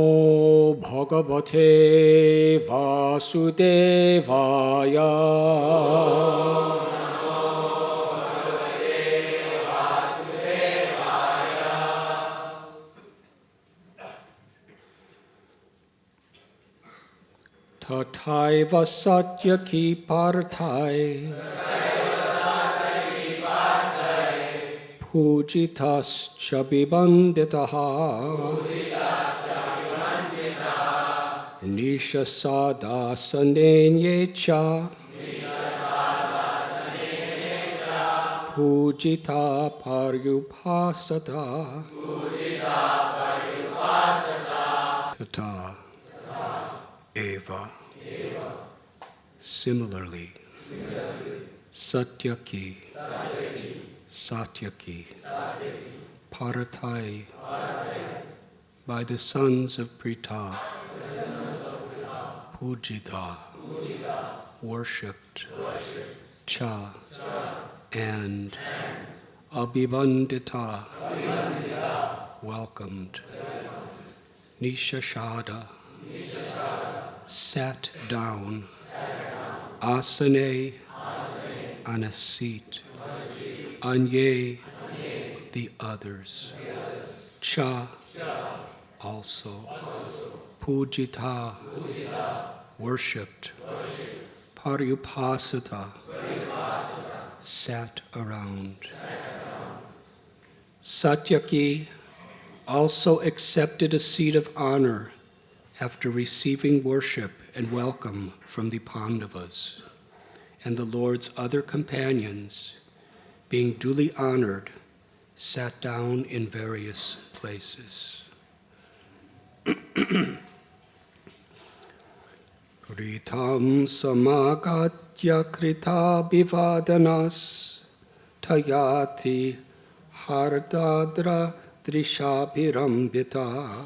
O Bhagavate Vasudevaya. Tathaiva Satyaki Parthai Pujitas Chabibanditaha Nishasadasanenyecha Pujita Paryupasata Tata Eva. Similarly, Satyaki, Satyaki, Paratai, by the sons of Pritha, Pujita, worshipped, Cha, and Abhivandita, welcomed, Nishashada, sat down, Asane, on a seat, Anye, the others, Cha, also, Pujita, worshipped, Paryupasata, sat around. Satyaki also accepted a seat of honor after receiving worship and welcome from the Pandavas, and the Lord's other companions, being duly honored, sat down in various places. Kritam samagatya krita bivadanas tayati hardadra drishabhirambita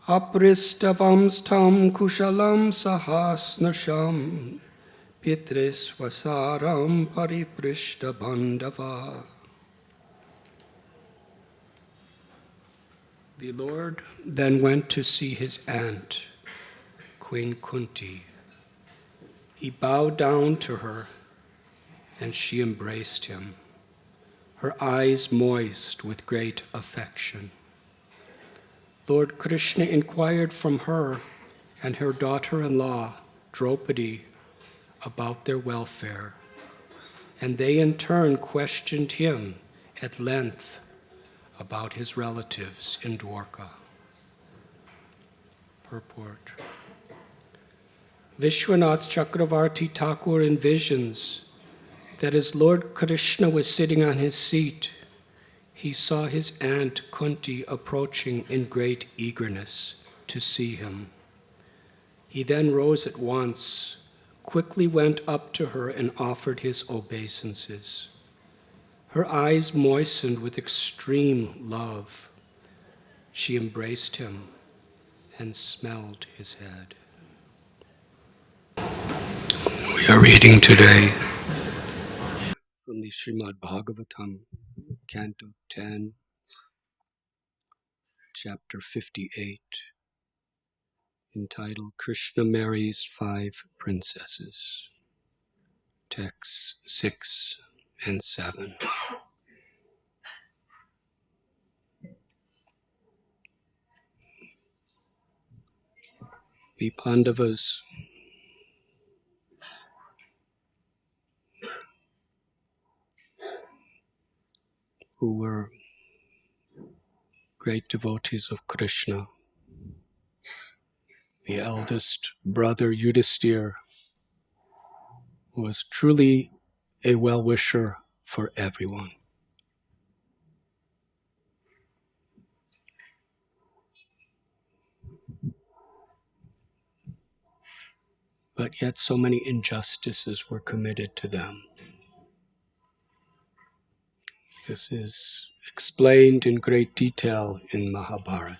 apristavam stam kushalam sahasnasham pitris vasaram pariprishta bandava. The Lord then went to see his aunt, Queen Kunti. He bowed down to her, and she embraced him, her eyes moist with great affection. Lord Krishna inquired from her and her daughter-in-law, Draupadi, about their welfare, and they in turn questioned him at length about his relatives in Dwarka. Purport. Vishwanath Chakravarti Thakur envisions that as Lord Krishna was sitting on his seat, he saw his aunt Kunti approaching in great eagerness to see him. He then rose at once, quickly went up to her and offered his obeisances. Her eyes moistened with extreme love. She embraced him and smelled his head. We are reading today from the Srimad Bhagavatam, Canto 10, Chapter 58, entitled Krishna Marries 5 Princesses, texts 6 and 7. The Pandavas who were great devotees of Krishna. The eldest brother, Yudhisthira, was truly a well-wisher for everyone. But yet so many injustices were committed to them. This is explained in great detail in Mahabharata.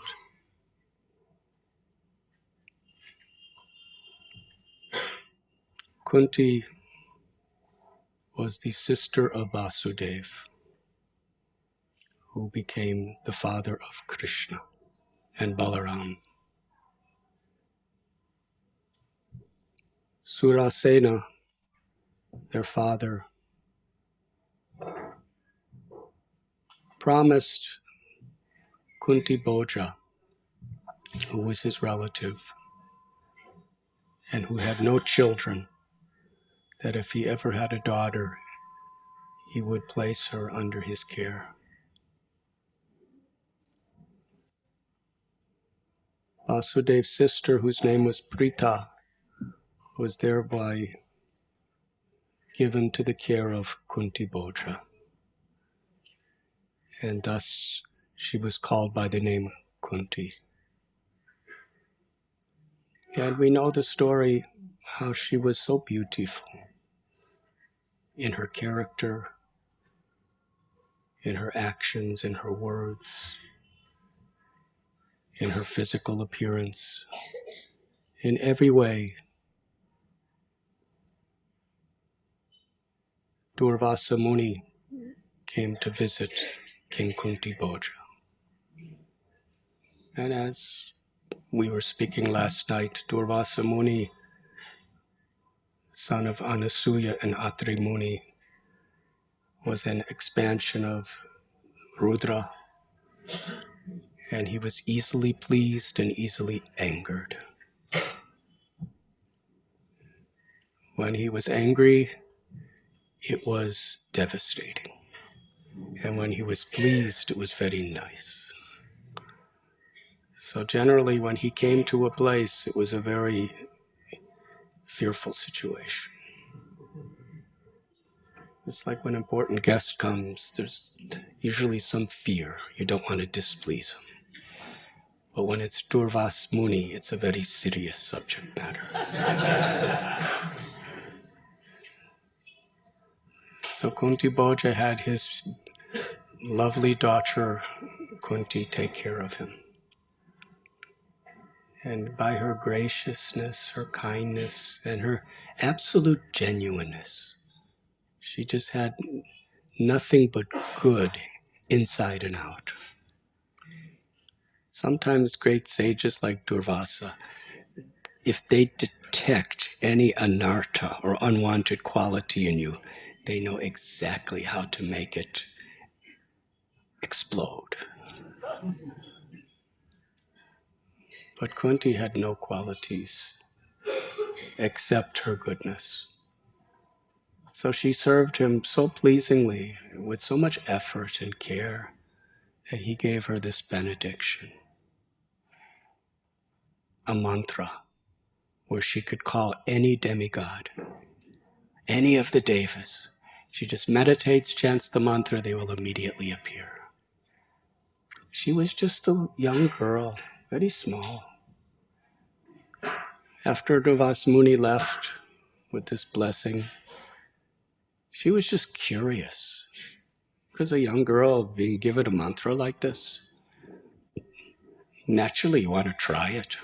Kunti was the sister of Vasudeva, who became the father of Krishna. and Balaram. Surasena, their father, promised Kunti Bhoja, who was his relative and who had no children, that if he ever had a daughter, he would place her under his care. Vasudev's sister, whose name was Prita, was thereby given to the care of Kunti Bhoja, and thus she was called by the name Kunti. And we know the story, how she was so beautiful in her character, in her actions, in her words, in her physical appearance, in every way. Durvasa Muni came to visit King Kunti Bhoja. And as we were speaking last night, Durvasa Muni, son of Anasuya and Atri Muni, was an expansion of Rudra, and he was easily pleased and easily angered. When he was angry, it was devastating. And when he was pleased, it was very nice. So generally, when he came to a place, it was a very fearful situation. It's like when an important guest comes, there's usually some fear. You don't want to displease him. But when it's Durvas Muni, it's a very serious subject matter. So Kunti Bhoja had his lovely daughter Kunti take care of him. And by her graciousness, her kindness, and her absolute genuineness, she just had nothing but good inside and out. Sometimes great sages like Durvasa, if they detect any anartha or unwanted quality in you, they know exactly how to make it explode. But Kunti had no qualities except her goodness. So she served him so pleasingly, with so much effort and care, that he gave her this benediction, a mantra, where she could call any demigod, any of the devas. She just meditates, chants the mantra, they will immediately appear. She was just a young girl, very small. After Durvasa Muni left with this blessing, she was just curious. Because a young girl being given a mantra like this, naturally you want to try it.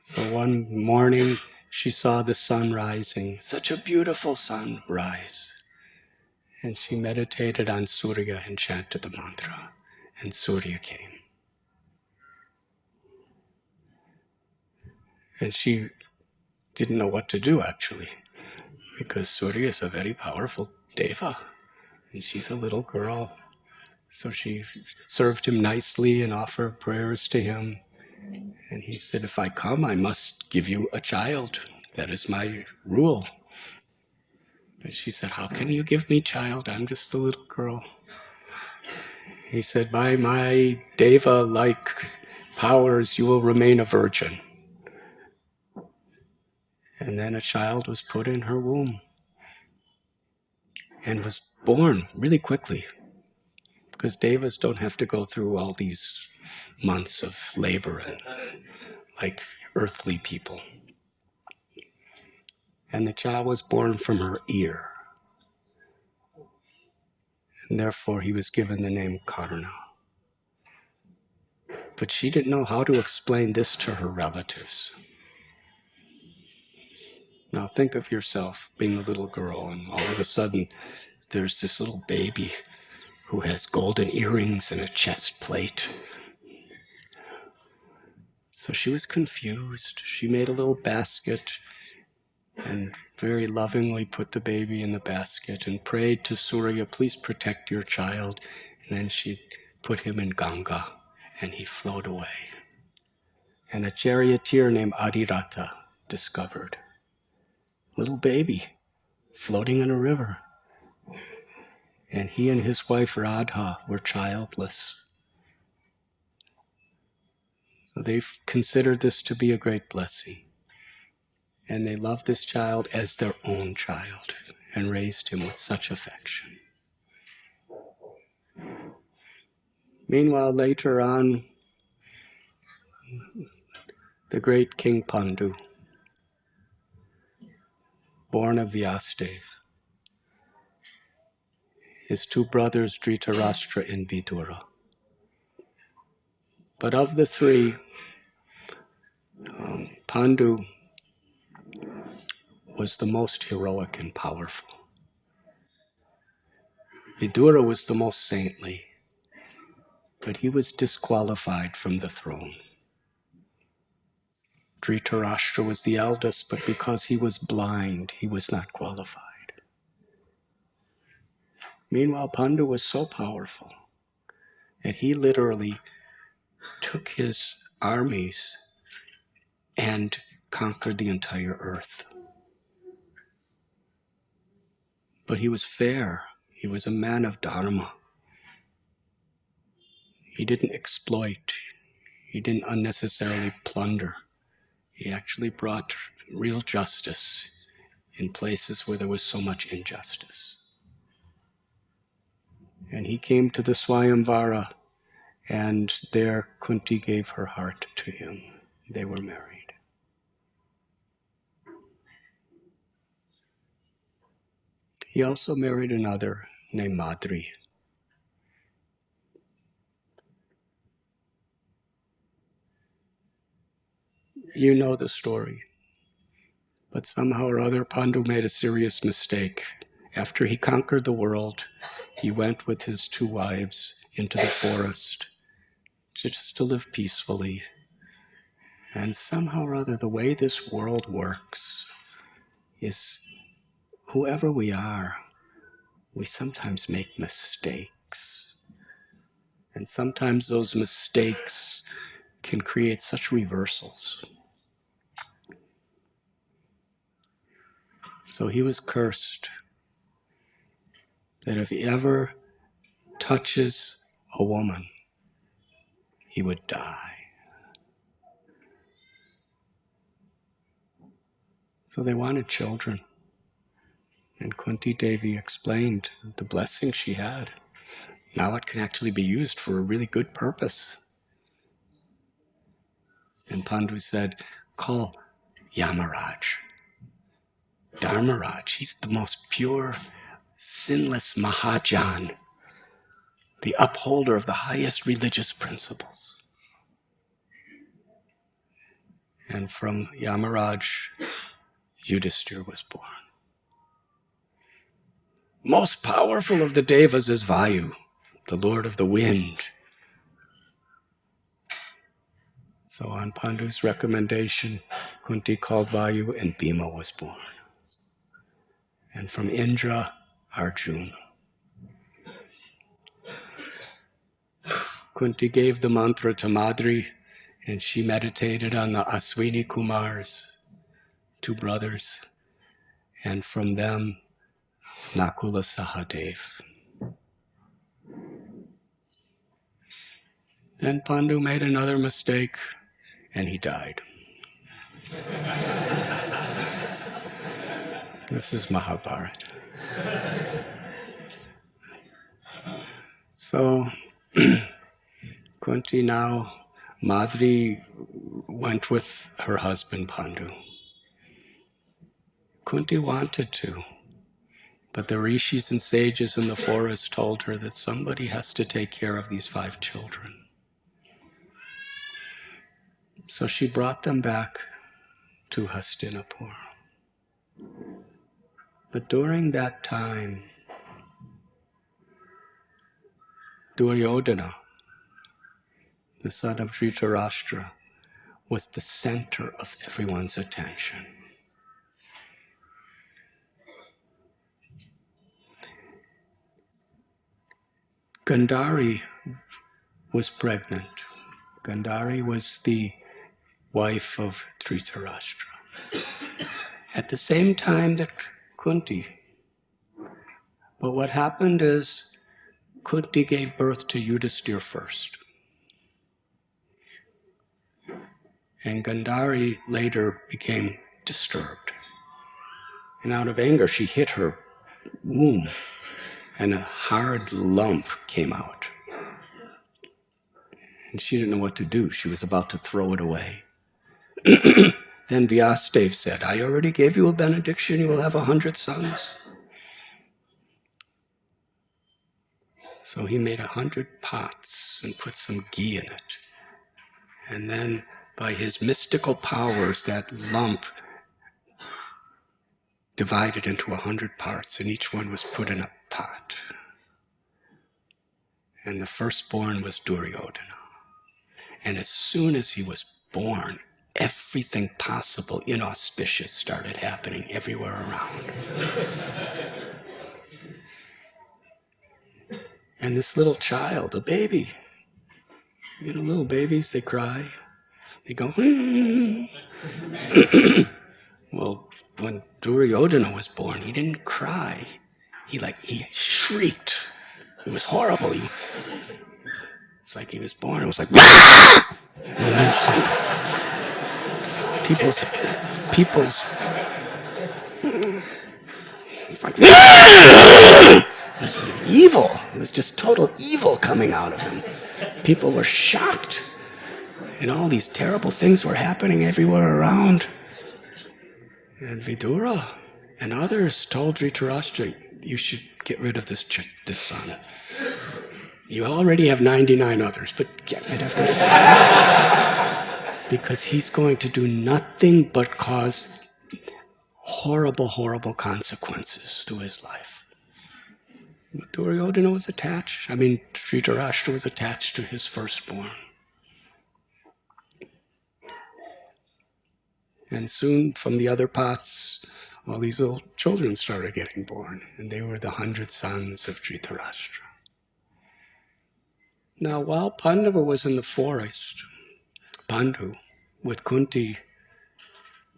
So one morning she saw the sun rising, such a beautiful sunrise. And she meditated on Surya and chanted the mantra, and Surya came. And she didn't know what to do actually, because Surya is a very powerful deva, and she's a little girl. So she served him nicely and offered prayers to him. And he said, if I come, I must give you a child. That is my rule. But she said, how can you give me child? I'm just a little girl. He said, by my deva-like powers, you will remain a virgin. And then a child was put in her womb and was born really quickly, because devas don't have to go through all these months of labor and like earthly people. And the child was born from her ear. And therefore he was given the name Karna. But she didn't know how to explain this to her relatives. Now think of yourself being a little girl, and all of a sudden there's this little baby who has golden earrings and a chest plate. So she was confused. She made a little basket and very lovingly put the baby in the basket and prayed to Surya, please protect your child. And then she put him in Ganga and he flowed away. And a charioteer named Adiratha discovered a little baby floating in a river. And he and his wife Radha were childless. So they've considered this to be a great blessing. And they loved this child as their own child and raised him with such affection. Meanwhile, later on, the great King Pandu, born of Vyasadeva, his two brothers Dhritarashtra and Vidura. But of the three, Pandu was the most heroic and powerful. Vidura was the most saintly, but he was disqualified from the throne. Dhritarashtra was the eldest, but because he was blind, he was not qualified. Meanwhile, Pandu was so powerful that he literally took his armies and conquered the entire earth. But he was fair. He was a man of Dharma. He didn't exploit. He didn't unnecessarily plunder. He actually brought real justice in places where there was so much injustice. And he came to the Swayamvara, and there Kunti gave her heart to him. They were married. He also married another named Madri. You know the story. But somehow or other, Pandu made a serious mistake. After he conquered the world, he went with his two wives into the forest just to live peacefully. And somehow or other, the way this world works is whoever we are, we sometimes make mistakes. And sometimes those mistakes can create such reversals. So he was cursed that if he ever touches a woman, he would die. So they wanted children. And Kunti Devi explained the blessing she had. Now it can actually be used for a really good purpose. And Pandu said, call Yamaraj, Dharmaraj. He's the most pure, sinless Mahajan, the upholder of the highest religious principles. And from Yamaraj, Yudhishthira was born. Most powerful of the Devas is Vayu, the Lord of the Wind. So on Pandu's recommendation, Kunti called Vayu and Bhima was born. And from Indra, Arjuna. Kunti gave the mantra to Madri, and she meditated on the Aswini Kumars, two brothers, and from them, Nakula Sahadev. Then Pandu made another mistake, and he died. This is Mahabharata. So, Kunti now, Madri went with her husband Pandu. Kunti wanted to, but the rishis and sages in the forest told her that somebody has to take care of these 5 children. So she brought them back to Hastinapur. But during that time, Duryodhana, the son of Dhritarashtra, was the center of everyone's attention. Gandhari was pregnant. Gandhari was the wife of Dhritarashtra. At the same time that Kunti. But what happened is Kunti gave birth to Yudhisthira first. And Gandhari later became disturbed. And out of anger, she hit her womb, and a hard lump came out. And she didn't know what to do. She was about to throw it away. Then Vyasadeva said, I already gave you a benediction, you will have 100 sons. So he made 100 pots and put some ghee in it. And then by his mystical powers, that lump divided into 100 parts, and each one was put in a pot. And the firstborn was Duryodhana. And as soon as he was born, everything possible inauspicious started happening everywhere around. And this little child, a baby, little babies, they cry. They go, Well, when Duryodhana was born, he didn't cry. He shrieked. It was horrible. It's like he was born. It was like, people's. It's like, it was evil. It was just total evil coming out of him. People were shocked. And all these terrible things were happening everywhere around. And Vidura and others told Dhritarashtra, you should get rid of this son. You already have 99 others, but get rid of this son. Because he's going to do nothing but cause horrible, horrible consequences to his life. But Duryodhana was attached. Dhritarashtra was attached to his firstborn. And soon, from the other pots, all these little children started getting born, and they were the 100 sons of Dhritarashtra. Now, while Pandava was in the forest, Pandu, with Kunti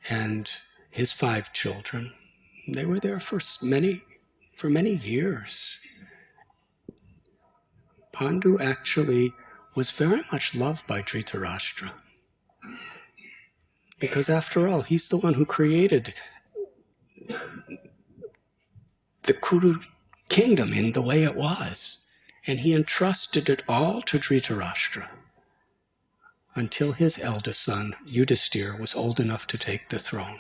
and his 5 children, they were there for many years. Pandu actually was very much loved by Dhritarashtra. Because after all, he's the one who created the Kuru kingdom in the way it was. And he entrusted it all to Dhritarashtra until his eldest son, Yudhisthira, was old enough to take the throne.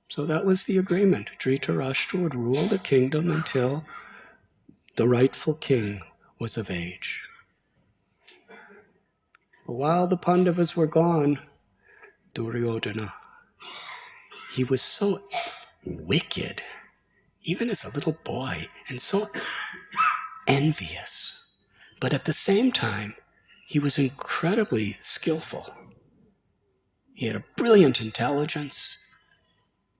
So that was the agreement. Dhritarashtra would rule the kingdom until the rightful king was of age. But while the Pandavas were gone, Duryodhana, he was so wicked, even as a little boy, and so envious. But at the same time, he was incredibly skillful. He had a brilliant intelligence.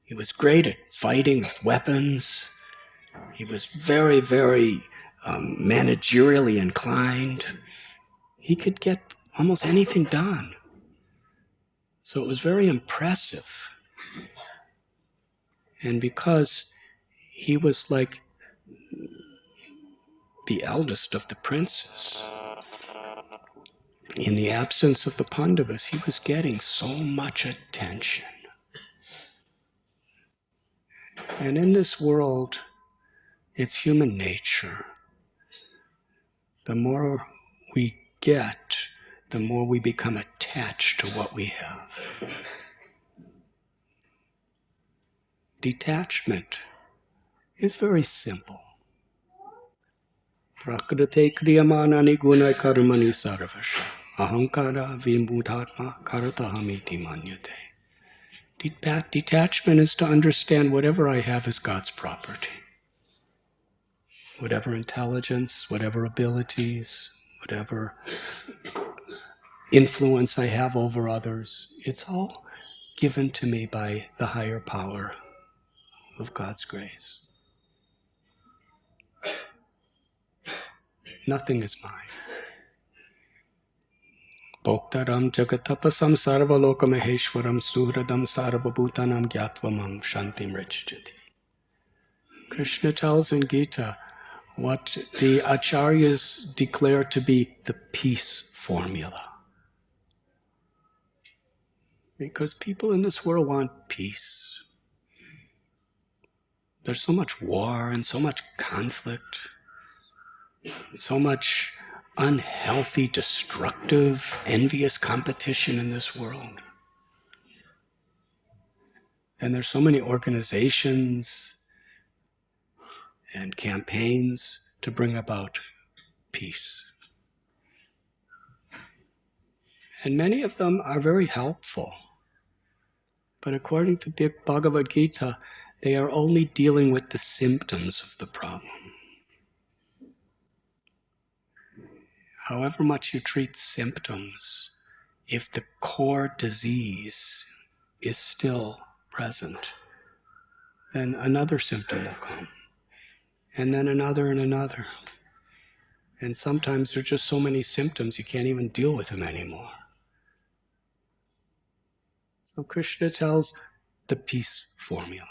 He was great at fighting with weapons. He was very, very managerially inclined. He could get almost anything done. So it was very impressive. And because he was like the eldest of the princes, in the absence of the Pandavas, he was getting so much attention. And in this world, it's human nature. The more we get, the more we become attached to what we have. Detachment is very simple. Prakrite kriyamanani gunai karmani sarvasha ahankara vimudhatma karatahamiti manyate. Detachment is to understand whatever I have is God's property. whatever intelligence, whatever abilities, whatever influence I have over others, it's all given to me by the higher power of God's grace. Nothing is mine. Bhoktaram jagatapasam sarvalokamaheshwaram suhradam sarvabhutanam gyatvam shantim rachjati. Krishna tells in Gita what the acharyas declare to be the peace formula. Because people in this world want peace. There's so much war and so much conflict, so much unhealthy, destructive, envious competition in this world. And there's so many organizations and campaigns to bring about peace. And many of them are very helpful. But according to the Bhagavad Gita, they are only dealing with the symptoms of the problem. However much you treat symptoms, if the core disease is still present, then another symptom will come, and then another and another. And sometimes there are just so many symptoms you can't even deal with them anymore. So Krishna tells the peace formula.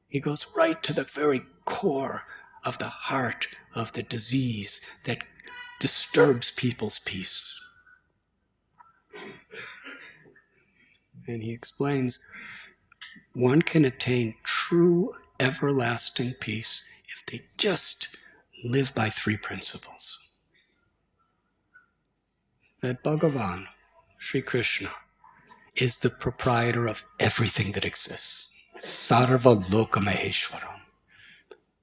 He goes right to the very core of the heart of the disease that disturbs people's peace. And he explains, one can attain true everlasting peace if they just live by three principles. That Bhagavan, Sri Krishna, is the proprietor of everything that exists. Sarva Loka Maheshwaram.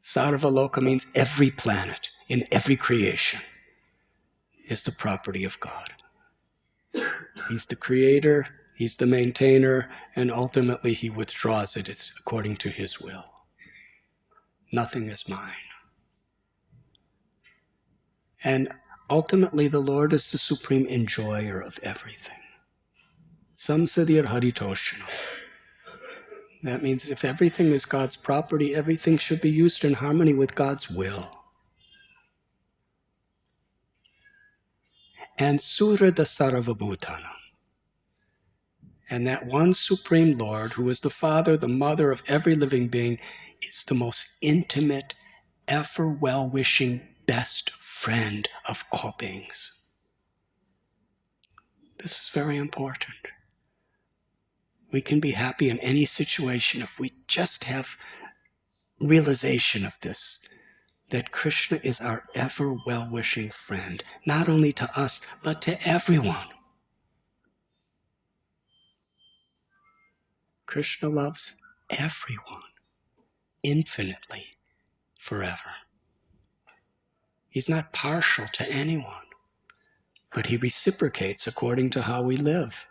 Sarva Loka means every planet in every creation is the property of God. He's the creator, he's the maintainer, and ultimately he withdraws it. It's according to his will. Nothing is mine. And ultimately the Lord is the supreme enjoyer of everything. Samsadir Haritoshana. That means if everything is God's property, everything should be used in harmony with God's will. And Surada Sarvabhutana. And that one Supreme Lord, who is the Father, the Mother of every living being, is the most intimate, ever well-wishing, best friend of all beings. This is very important. We can be happy in any situation if we just have realization of this, that Krishna is our ever well-wishing friend, not only to us, but to everyone. Krishna loves everyone, infinitely, forever. He's not partial to anyone, but he reciprocates according to how we live.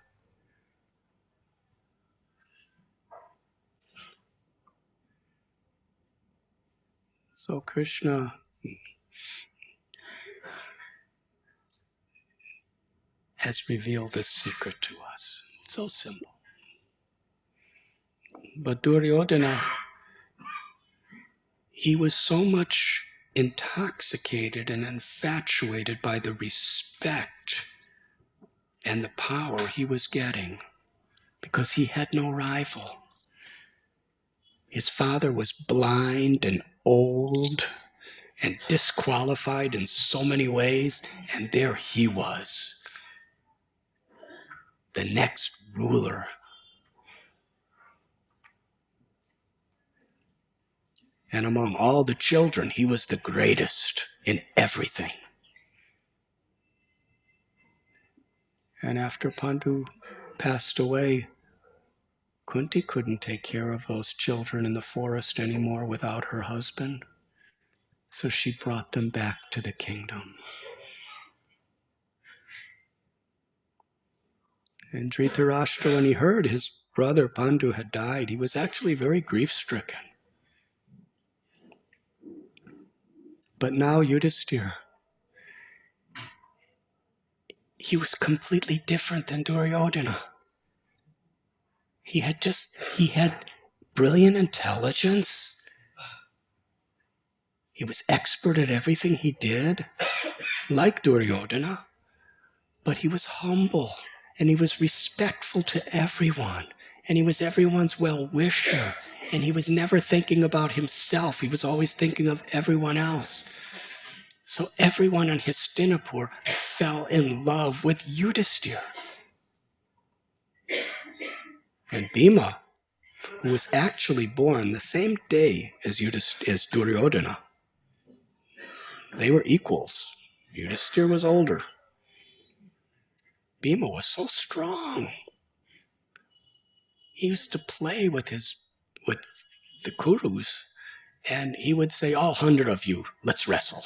So Krishna has revealed this secret to us. It's so simple. But Duryodhana, he was so much intoxicated and infatuated by the respect and the power he was getting because he had no rival. His father was blind and old and disqualified in so many ways, and there he was, the next ruler. And among all the children, he was the greatest in everything. And after Pandu passed away, Kunti couldn't take care of those children in the forest anymore without her husband. So she brought them back to the kingdom. And Dhritarashtra, when he heard his brother Pandu had died, he was actually very grief-stricken. But now Yudhisthira, he was completely different than Duryodhana. He had brilliant intelligence. He was expert at everything he did, like Duryodhana, but he was humble and he was respectful to everyone and he was everyone's well-wisher and he was never thinking about himself. He was always thinking of everyone else. So everyone in Hastinapur fell in love with Yudhisthira. And Bhima, who was actually born the same day as Duryodhana, they were equals. Yudhisthira was older. Bhima was so strong. He used to play with the Kurus, and he would say, "All 100 of you, let's wrestle."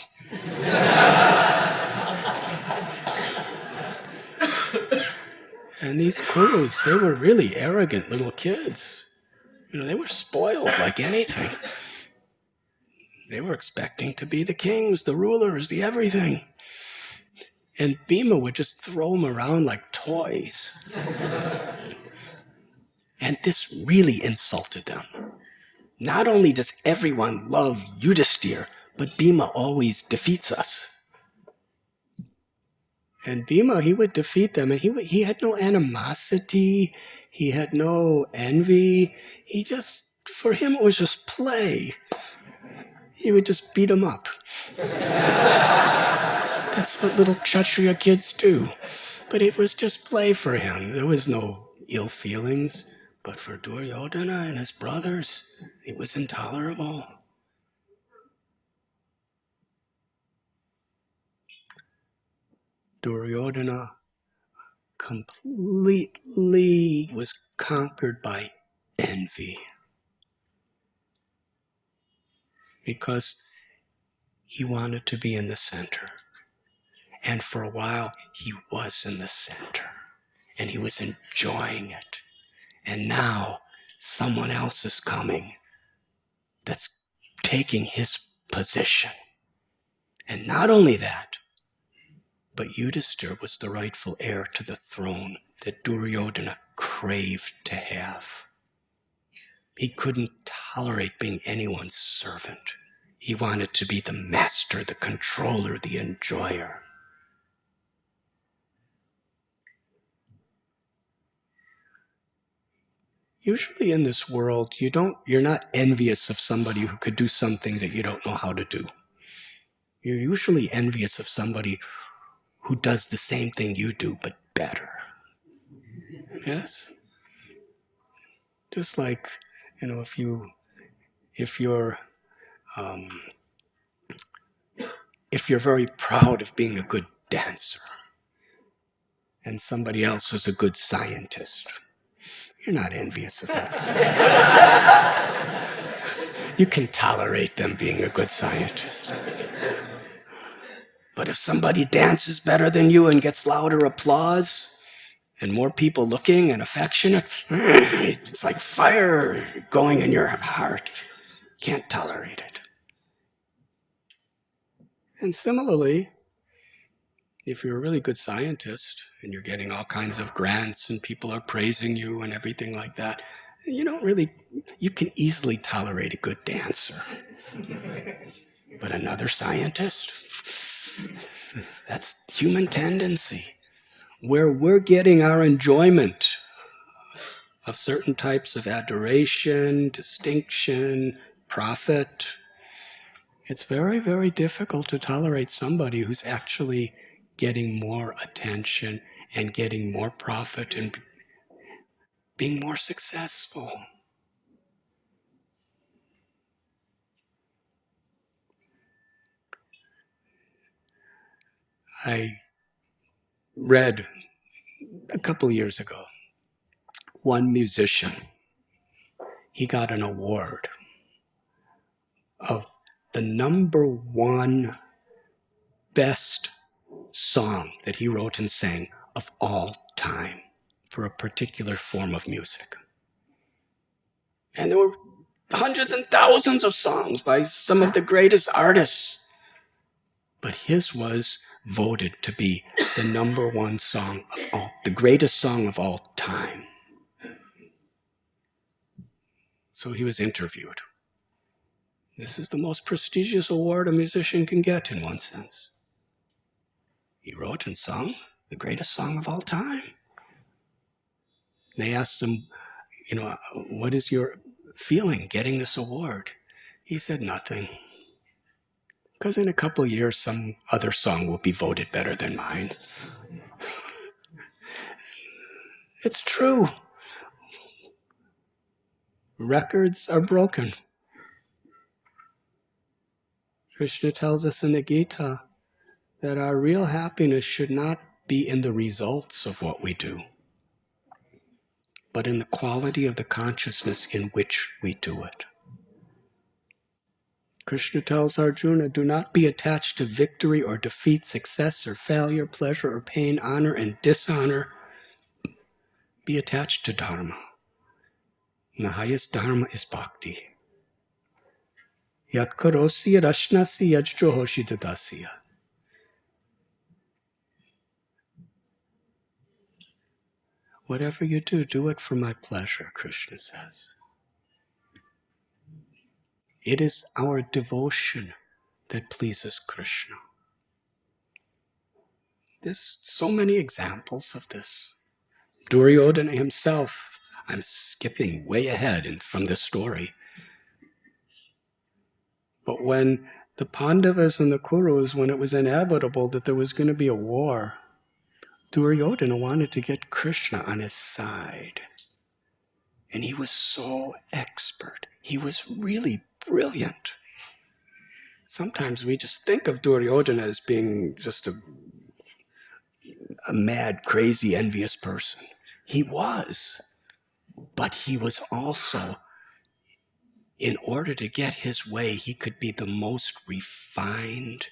And these Kurus, they were really arrogant little kids. They were spoiled like anything. They were expecting to be the kings, the rulers, the everything. And Bhima would just throw them around like toys. And this really insulted them. Not only does everyone love Yudhisthira, but Bhima always defeats us. And Bhima, he would defeat them, and he had no animosity, he had no envy. For him, it was just play. He would just beat them up. That's what little Kshatriya kids do. But it was just play for him. There was no ill feelings. But for Duryodhana and his brothers, it was intolerable. Duryodhana completely was conquered by envy. Because he wanted to be in the center. And for a while, he was in the center. And he was enjoying it. And now, someone else is coming that's taking his position. And not only that, but Yudhisthira was the rightful heir to the throne that Duryodhana craved to have. He couldn't tolerate being anyone's servant. He wanted to be the master, the controller, the enjoyer. Usually in this world, you're not envious of somebody who could do something that you don't know how to do. You're usually envious of somebody who does the same thing you do, but better. Yes? Just like, if you're very proud of being a good dancer, and somebody else is a good scientist, you're not envious of that. You can tolerate them being a good scientist. But if somebody dances better than you and gets louder applause, and more people looking and affectionate, it's like fire going in your heart. Can't tolerate it. And similarly, if you're a really good scientist and you're getting all kinds of grants and people are praising you and everything like that, you can easily tolerate a good dancer. But another scientist, that's human tendency. Where we're getting our enjoyment of certain types of adoration, distinction, profit, it's very, very difficult to tolerate somebody who's actually getting more attention and getting more profit and being more successful. I read a couple years ago, one musician, he got an award of the number one best song that he wrote and sang of all time for a particular form of music. And there were hundreds and thousands of songs by some of the greatest artists. But his was voted to be the number one song of all, the greatest song of all time. So he was interviewed. This is the most prestigious award a musician can get in one sense. He wrote and sung the greatest song of all time. They asked him, what is your feeling getting this award? He said nothing. Because in a couple of years, some other song will be voted better than mine. It's true. Records are broken. Krishna tells us in the Gita that our real happiness should not be in the results of what we do, but in the quality of the consciousness in which we do it. Krishna tells Arjuna, do not be attached to victory or defeat, success or failure, pleasure or pain, honor and dishonor. Be attached to Dharma. And the highest Dharma is bhakti. Yat karosi rashnasi yajjohoshi dadasya. Whatever you do, do it for my pleasure, Krishna says. It is our devotion that pleases Krishna. There's so many examples of this. Duryodhana himself, I'm skipping way ahead from this story. But when the Pandavas and the Kaurus, when it was inevitable that there was going to be a war, Duryodhana wanted to get Krishna on his side. And he was so expert. He was really brilliant. Sometimes we just think of Duryodhana as being just a mad, crazy, envious person. He was. But he was also, in order to get his way, he could be the most refined,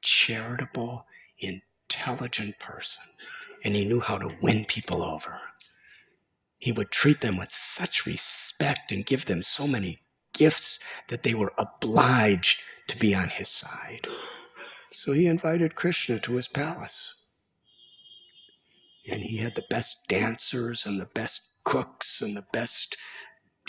charitable, intelligent person. And he knew how to win people over. He would treat them with such respect and give them so many gifts that they were obliged to be on his side. So he invited Krishna to his palace. And he had the best dancers and the best cooks and the best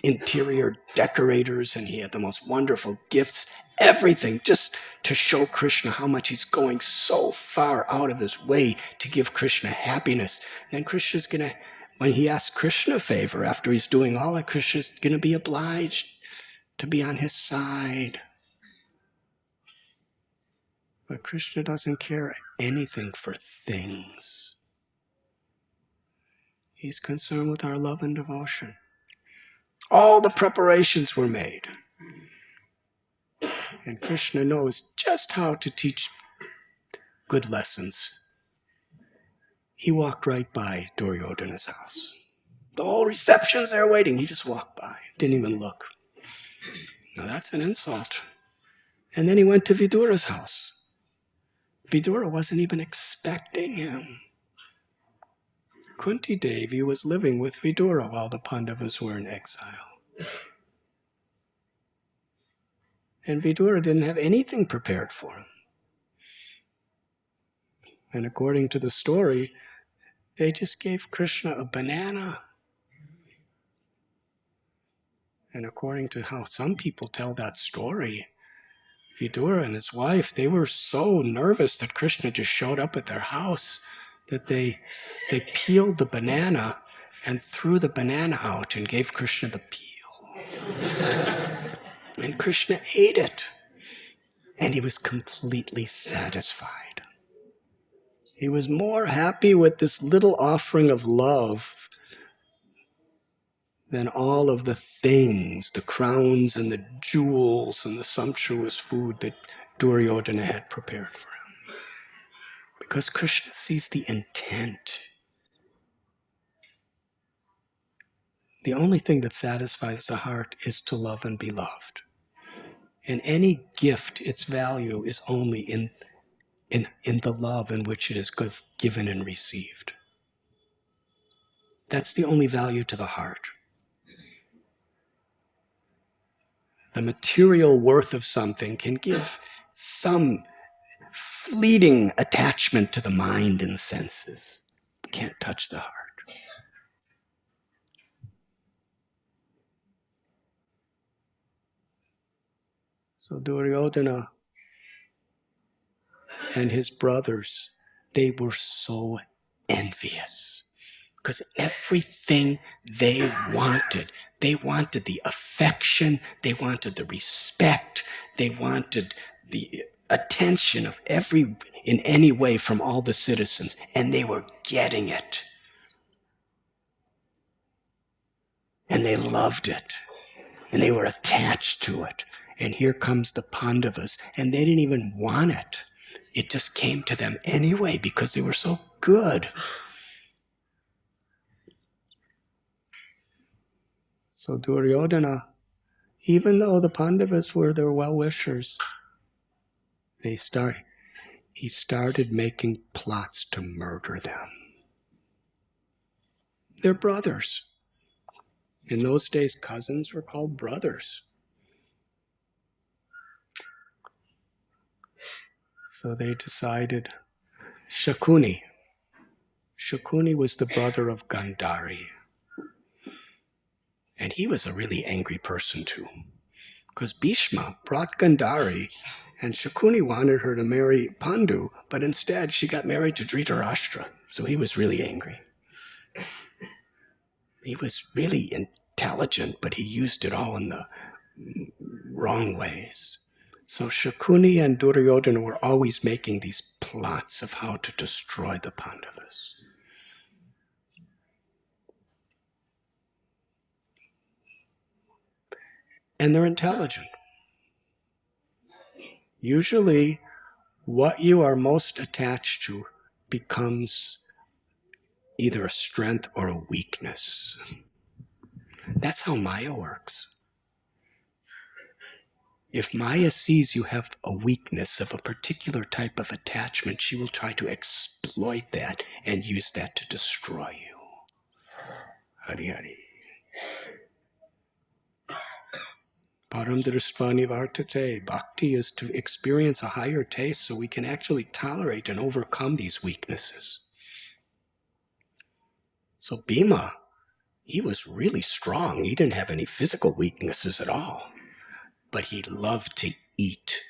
interior decorators, and he had the most wonderful gifts, everything, just to show Krishna how much he's going so far out of his way to give Krishna happiness. And then Krishna's going to, when he asks Krishna a favor after he's doing all that, Krishna's going to be obliged to be on his side. But Krishna doesn't care anything for things. He's concerned with our love and devotion. All the preparations were made. And Krishna knows just how to teach good lessons. He walked right by Duryodhana's house. The whole reception's there waiting. He just walked by, didn't even look. Now that's an insult. And then he went to Vidura's house. Vidura wasn't even expecting him. Kunti Devi was living with Vidura while the Pandavas were in exile. And Vidura didn't have anything prepared for him. And according to the story, they just gave Krishna a banana. And according to how some people tell that story, Vidura and his wife, they were so nervous that Krishna just showed up at their house that they peeled the banana and threw the banana out and gave Krishna the peel. And Krishna ate it. And he was completely satisfied. He was more happy with this little offering of love than all of the things, the crowns and the jewels and the sumptuous food that Duryodhana had prepared for him. Because Krishna sees the intent. The only thing that satisfies the heart is to love and be loved. And any gift, its value is only in the love in which it is given and received. That's the only value to the heart. The material worth of something can give some fleeting attachment to the mind and senses. Can't touch the heart. So Duryodhana and his brothers, they were so envious. Because everything they wanted the affection, they wanted the respect, they wanted the attention of in any way from all the citizens, and they were getting it. And they loved it, and they were attached to it. And here comes the Pandavas, and they didn't even want it. It just came to them anyway because they were so good. So Duryodhana, even though the Pandavas were their well-wishers, he started making plots to murder them. They're brothers. In those days, cousins were called brothers. So they decided, Shakuni was the brother of Gandhari. And he was a really angry person too. Because Bhishma brought Gandhari, and Shakuni wanted her to marry Pandu, but instead she got married to Dhritarashtra. So he was really angry. He was really intelligent, but he used it all in the wrong ways. So Shakuni and Duryodhana were always making these plots of how to destroy the Pandavas. And they're intelligent. Usually, what you are most attached to becomes either a strength or a weakness. That's how Maya works. If Maya sees you have a weakness of a particular type of attachment, she will try to exploit that and use that to destroy you. Hari Hari. Param drishtvani vartate. Bhakti is to experience a higher taste so we can actually tolerate and overcome these weaknesses. So Bhima, he was really strong. He didn't have any physical weaknesses at all. But he loved to eat.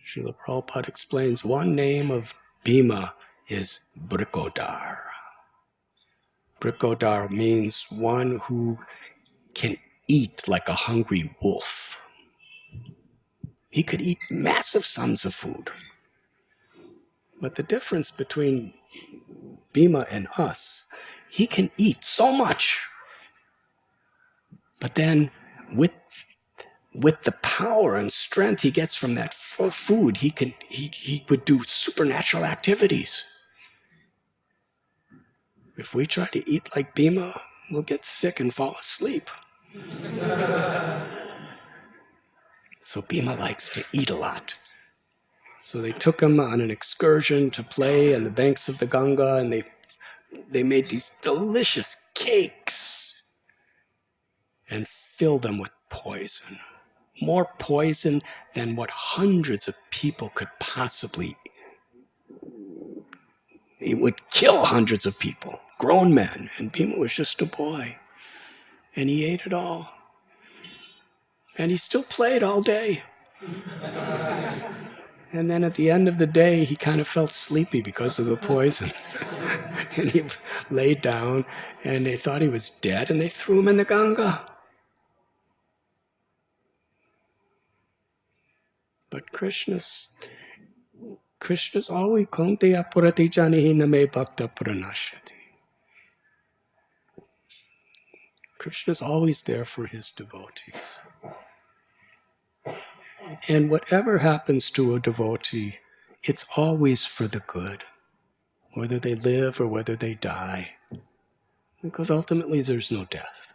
Srila Prabhupada explains one name of Bhima is Brikodar. Brikodar means one who can eat like a hungry wolf. He could eat massive sums of food. But the difference between Bhima and us, he can eat so much. But then with the power and strength he gets from that food, he would do supernatural activities. If we try to eat like Bhima, we'll get sick and fall asleep. So Bhima likes to eat a lot. So they took him on an excursion to play on the banks of the Ganga, and they made these delicious cakes and filled them with poison. More poison than what hundreds of people could possibly. It would kill hundreds of people, grown men, and Bhima was just a boy. And he ate it all. And he still played all day. And then at the end of the day, he kind of felt sleepy because of the poison. And he laid down, and they thought he was dead, and they threw him in the Ganga. But Krishna's always Kunti apurati janihi name bhakta pranashati. Krishna's always there for his devotees. And whatever happens to a devotee, it's always for the good, whether they live or whether they die, because ultimately there's no death.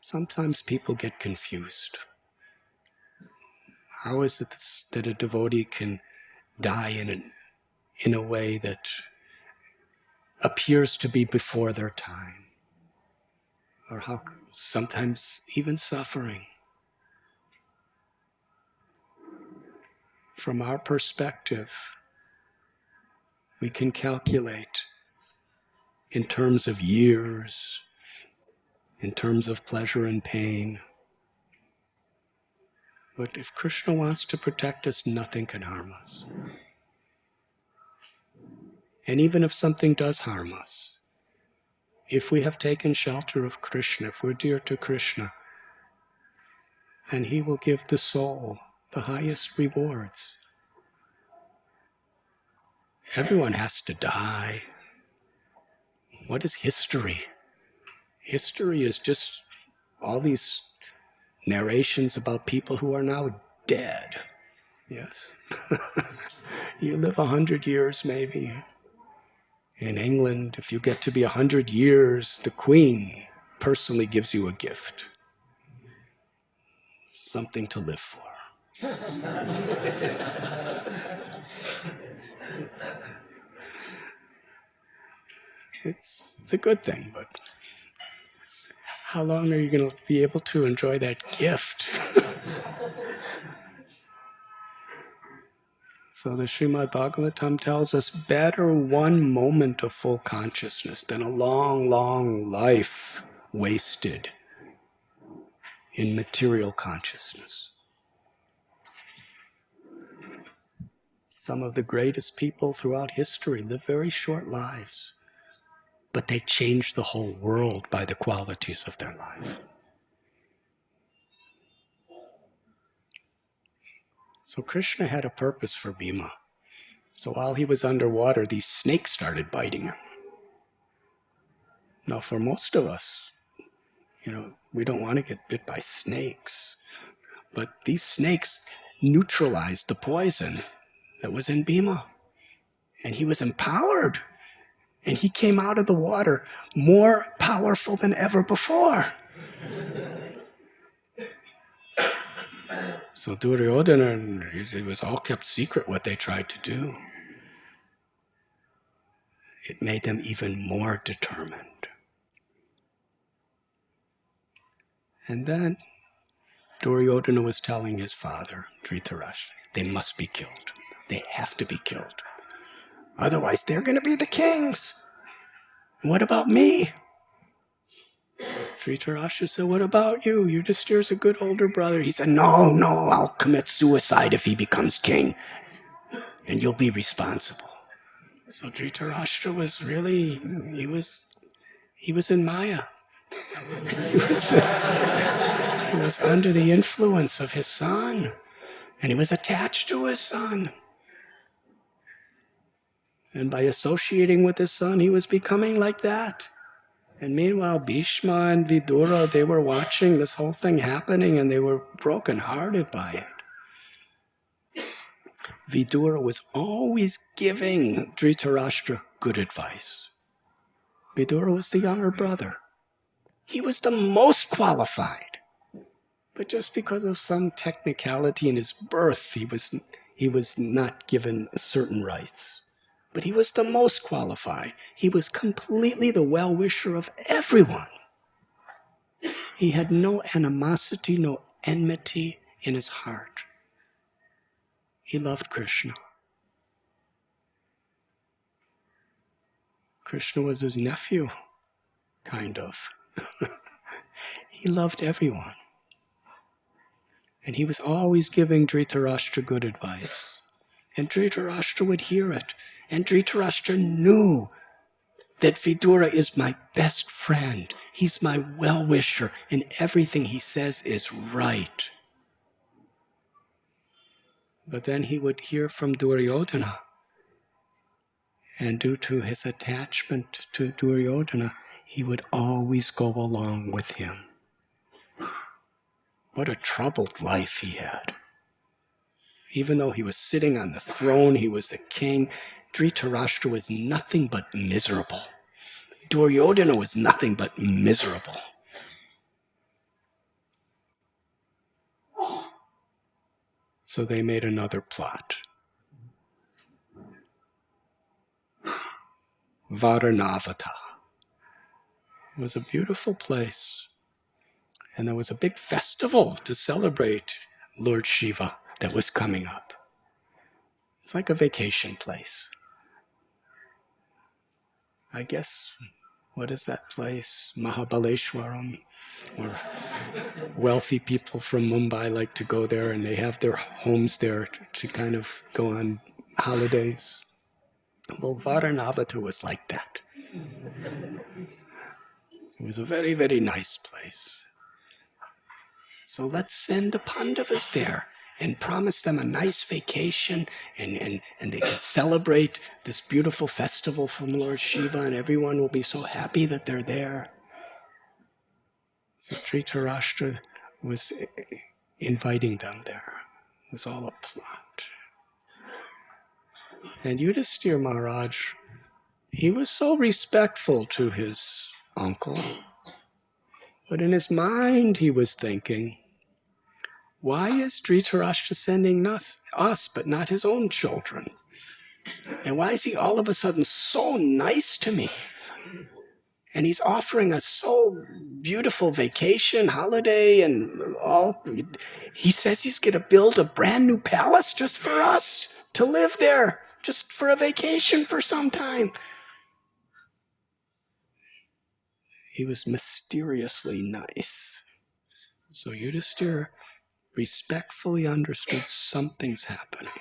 Sometimes people get confused. How is it that a devotee can die in a way that appears to be before their time? Or how sometimes even suffering? from our perspective, we can calculate in terms of years, in terms of pleasure and pain. But if Krishna wants to protect us, nothing can harm us. And even if something does harm us, if we have taken shelter of Krishna, if we're dear to Krishna, then He will give the soul the highest rewards. Everyone has to die. What is history? History is just all these narrations about people who are now dead. Yes. You live 100 years maybe. In England, if you get to be 100 years, the Queen personally gives you a gift. Something to live for. It's a good thing, but how long are you going to be able to enjoy that gift? So the Srimad Bhagavatam tells us, better one moment of full consciousness than a long, long life wasted in material consciousness. Some of the greatest people throughout history live very short lives, but they changed the whole world by the qualities of their life. So Krishna had a purpose for Bhima. So while he was underwater, these snakes started biting him. Now for most of us, we don't want to get bit by snakes. But these snakes neutralized the poison that was in Bhima. And he was empowered. And he came out of the water more powerful than ever before. So Duryodhana, it was all kept secret what they tried to do. It made them even more determined. And then Duryodhana was telling his father, Dhritarashtra, they must be killed. They have to be killed. Otherwise, they're going to be the kings. What about me? Dhritarashtra said, what about you? Yudhishthira's a good older brother. He said, no, I'll commit suicide if he becomes king. And you'll be responsible. So Dhritarashtra was really, he was in Maya. He was under the influence of his son. And he was attached to his son. And by associating with his son, he was becoming like that. And meanwhile, Bhishma and Vidura, they were watching this whole thing happening and they were brokenhearted by it. Vidura was always giving Dhritarashtra good advice. Vidura was the younger brother. He was the most qualified. But just because of some technicality in his birth, he was not given certain rights. But he was the most qualified. He was completely the well-wisher of everyone. He had no animosity, no enmity in his heart. He loved Krishna. Krishna was his nephew, kind of. He loved everyone. And he was always giving Dhritarashtra good advice. And Dhritarashtra would hear it. And Dhritarashtra knew that Vidura is my best friend. He's my well-wisher, and everything he says is right. But then he would hear from Duryodhana. And due to his attachment to Duryodhana, he would always go along with him. What a troubled life he had. Even though he was sitting on the throne, he was the king, Dhritarashtra was nothing but miserable. Duryodhana was nothing but miserable. So they made another plot. Varnavat. It was a beautiful place. And there was a big festival to celebrate Lord Shiva that was coming up. It's like a vacation place. I guess, what is that place? Mahabaleshwaram, or wealthy people from Mumbai like to go there, and they have their homes there to kind of go on holidays. Well, Varnavat was like that. It was a very, very nice place. So let's send the Pandavas there and promise them a nice vacation, and they can celebrate this beautiful festival from Lord Shiva, and everyone will be so happy that they're there. So Dhritarashtra was inviting them there. It was all a plot. And Yudhisthira Maharaj, he was so respectful to his uncle, but in his mind he was thinking, why is Dhritarashtra sending us but not his own children? And why is he all of a sudden so nice to me? And he's offering us so beautiful vacation, holiday, and all. He says he's going to build a brand new palace just for us to live there, just for a vacation for some time. He was mysteriously nice. So Yudhisthira respectfully understood something's happening.